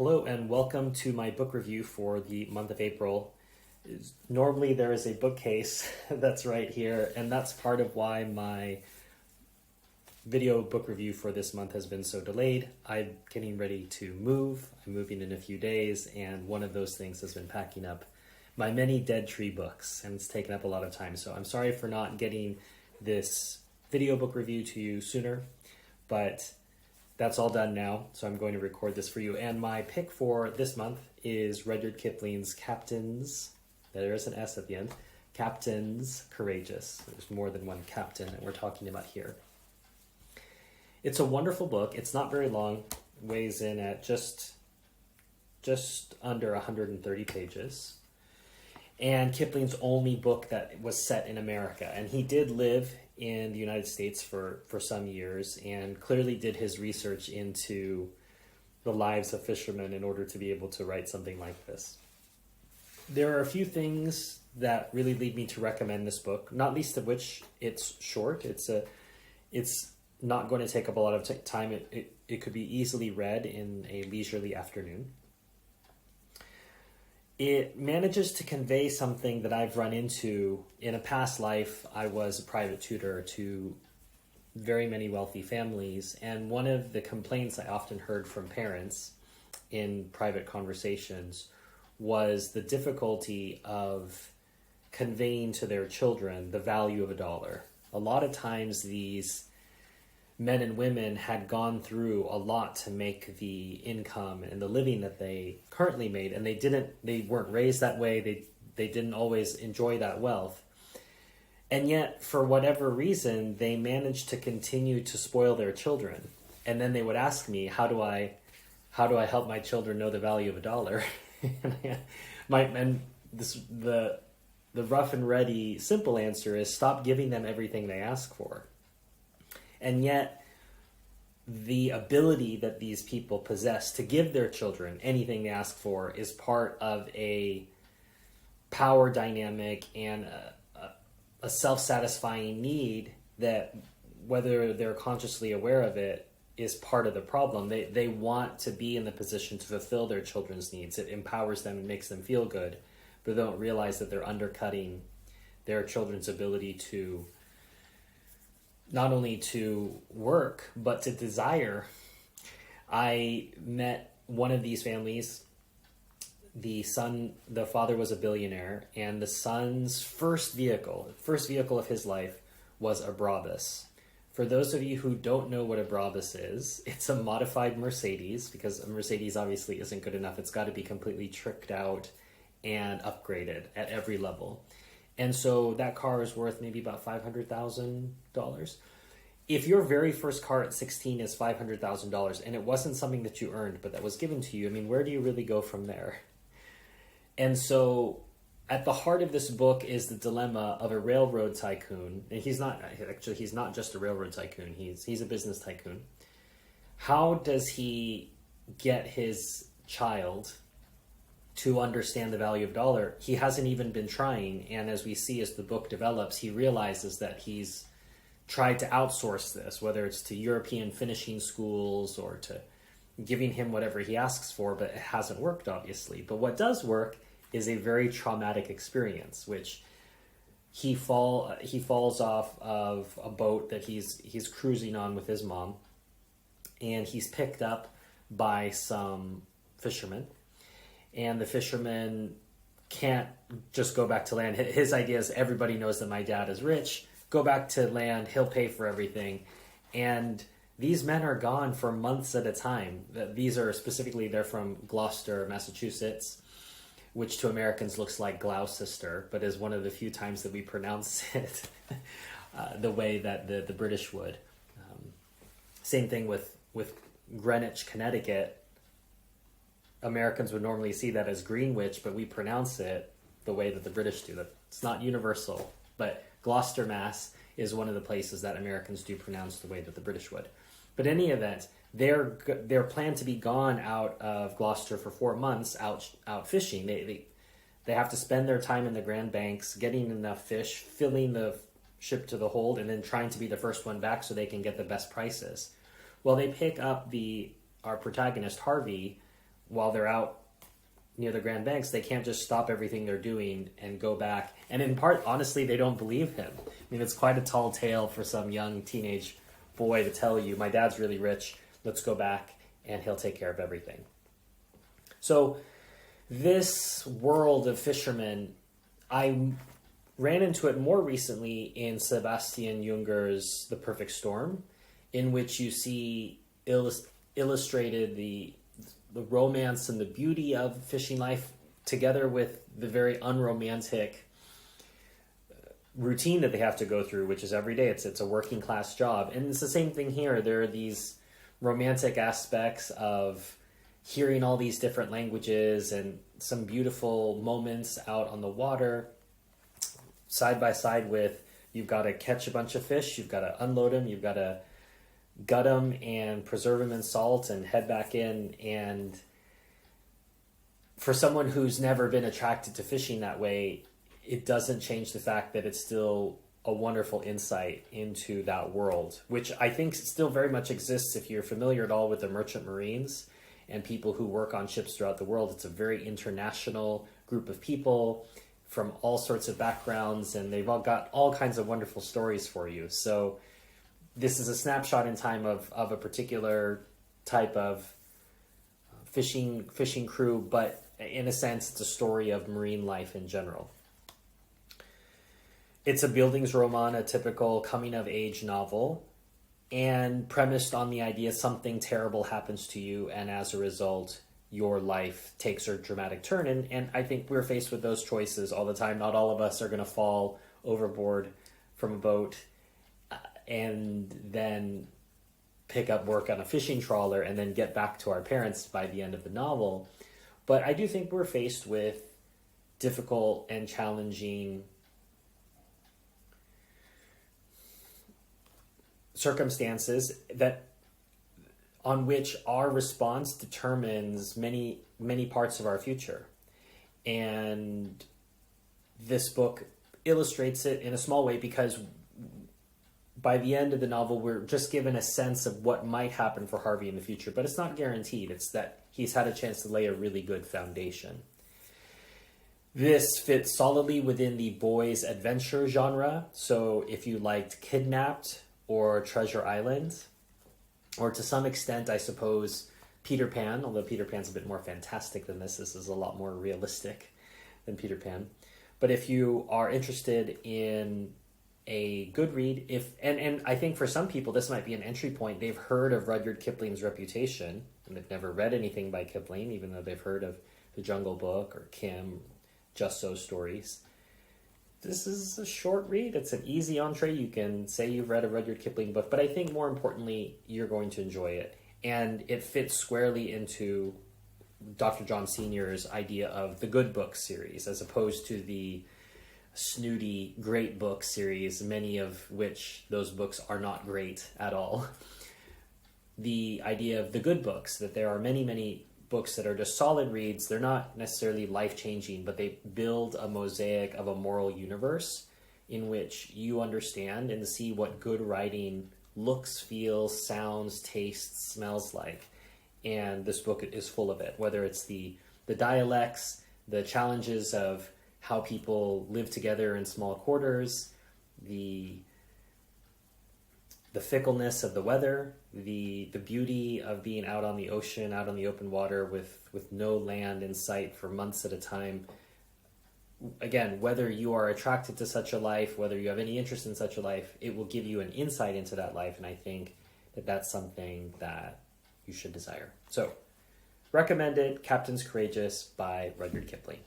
Hello and welcome to my book review for the month of April. Normally there is a bookcase that's right here, and that's part of why my video book review for this month has been so delayed. I'm getting ready to move. I'm moving in a few days, and one of those things has been packing up my many dead tree books, and it's taken up a lot of time. So I'm sorry for not getting this video book review to you sooner, but that's all done now, so I'm going to record this for you. And my pick for this month is Rudyard Kipling's Captains, there is an S at the end, Captains Courageous. There's more than one captain that we're talking about here. It's a wonderful book. It's not very long, weighs in at just under 130 pages. And Kipling's only book that was set in America. And he did live in the United States for some years and clearly did his research into the lives of fishermen in order to be able to write something like this. There are a few things that really lead me to recommend this book, not least of which it's short. It's not going to take up a lot of time. It could be easily read in a leisurely afternoon. It manages to convey something that I've run into. In a past life, I was a private tutor to very many wealthy families, and one of the complaints I often heard from parents in private conversations was the difficulty of conveying to their children the value of a dollar. A lot of times these men and women had gone through a lot to make the income and the living that they currently made, and they weren't raised that way. They didn't always enjoy that wealth. And yet, for whatever reason, they managed to continue to spoil their children. And then they would ask me, how do I help my children know the value of a dollar? The rough and ready simple answer is stop giving them everything they ask for. And yet, the ability that these people possess to give their children anything they ask for is part of a power dynamic and a self-satisfying need that, whether they're consciously aware of it, is part of the problem. They want to be in the position to fulfill their children's needs. It empowers them and makes them feel good, but they don't realize that they're undercutting their children's ability to not only to work, but to desire. I met one of these families. The father was a billionaire, and the son's first vehicle of his life was a Brabus. For those of you who don't know what a Brabus is, it's a modified Mercedes, because a Mercedes obviously isn't good enough. It's got to be completely tricked out and upgraded at every level. And so that car is worth maybe about $500,000. If your very first car at 16 is $500,000 and it wasn't something that you earned, but that was given to you, I mean, where do you really go from there? And so at the heart of this book is the dilemma of a railroad tycoon. And he's not just a railroad tycoon. He's a business tycoon. How does he get his child to understand the value of dollar? He hasn't even been trying, and as we see as the book develops, he realizes that he's tried to outsource this, whether it's to European finishing schools or to giving him whatever he asks for, but it hasn't worked, obviously. But what does work is a very traumatic experience, which he falls off of a boat that he's cruising on with his mom, and he's picked up by some fishermen. And the fisherman can't just go back to land. His idea is, everybody knows that my dad is rich. Go back to land. He'll pay for everything. And these men are gone for months at a time. They're from Gloucester, Massachusetts, which to Americans looks like Gloucester, but is one of the few times that we pronounce it the way that the British would. Same thing with Greenwich, Connecticut. Americans would normally see that as Greenwich, but we pronounce it the way that the British do. It's not universal, but Gloucester, Mass is one of the places that Americans do pronounce the way that the British would. But in any event, they're planned to be gone out of Gloucester for 4 months out fishing. They have to spend their time in the Grand Banks, getting enough fish, filling the ship to the hold, and then trying to be the first one back so they can get the best prices. Well, they pick up our protagonist, Harvey, while they're out near the Grand Banks, they can't just stop everything they're doing and go back. And in part, honestly, they don't believe him. I mean, it's quite a tall tale for some young teenage boy to tell you, my dad's really rich, let's go back and he'll take care of everything. So this world of fishermen, I ran into it more recently in Sebastian Junger's The Perfect Storm, in which you see illustrated the romance and the beauty of fishing life together with the very unromantic routine that they have to go through, which is every day. It's a working class job. And it's the same thing here. There are these romantic aspects of hearing all these different languages and some beautiful moments out on the water, side by side with, you've got to catch a bunch of fish, you've got to unload them, you've got to gut them and preserve them in salt and head back in. And for someone who's never been attracted to fishing that way, it doesn't change the fact that it's still a wonderful insight into that world, which I think still very much exists if you're familiar at all with the merchant marines and people who work on ships throughout the world. It's a very international group of people from all sorts of backgrounds, and they've all got all kinds of wonderful stories for you. So this is a snapshot in time of a particular type of fishing crew, but in a sense, it's a story of marine life in general. It's a Bildungsroman, a typical coming-of-age novel, and premised on the idea something terrible happens to you, and as a result, your life takes a dramatic turn. And I think we're faced with those choices all the time. Not all of us are going to fall overboard from a boat and then pick up work on a fishing trawler and then get back to our parents by the end of the novel. But I do think we're faced with difficult and challenging circumstances that on which our response determines many parts of our future. And this book illustrates it in a small way, because by the end of the novel, we're just given a sense of what might happen for Harvey in the future, but it's not guaranteed. It's that he's had a chance to lay a really good foundation. This fits solidly within the boys' adventure genre. So if you liked Kidnapped or Treasure Island, or to some extent, I suppose, Peter Pan, although Peter Pan's a bit more fantastic than this is a lot more realistic than Peter Pan. But if you are interested in a good read, and I think for some people this might be an entry point. They've heard of Rudyard Kipling's reputation, and they've never read anything by Kipling, even though they've heard of The Jungle Book or Kim, Just So stories. This is a short read. It's an easy entree. You can say you've read a Rudyard Kipling book, but I think more importantly, you're going to enjoy it. And it fits squarely into Dr. John Sr.'s idea of the good book series, as opposed to the snooty great book series, many of which those books are not great at all. The idea of the good books, that there are many books that are just solid reads. They're not necessarily life-changing, but they build a mosaic of a moral universe in which you understand and see what good writing looks, feels, sounds, tastes, smells like. And this book is full of it, whether it's the dialects, the challenges of how people live together in small quarters, the fickleness of the weather, the beauty of being out on the ocean, out on the open water with no land in sight for months at a time. Again, whether you are attracted to such a life, whether you have any interest in such a life, it will give you an insight into that life, and I think that that's something that you should desire. So, recommended, Captain's Courageous by Rudyard Kipling.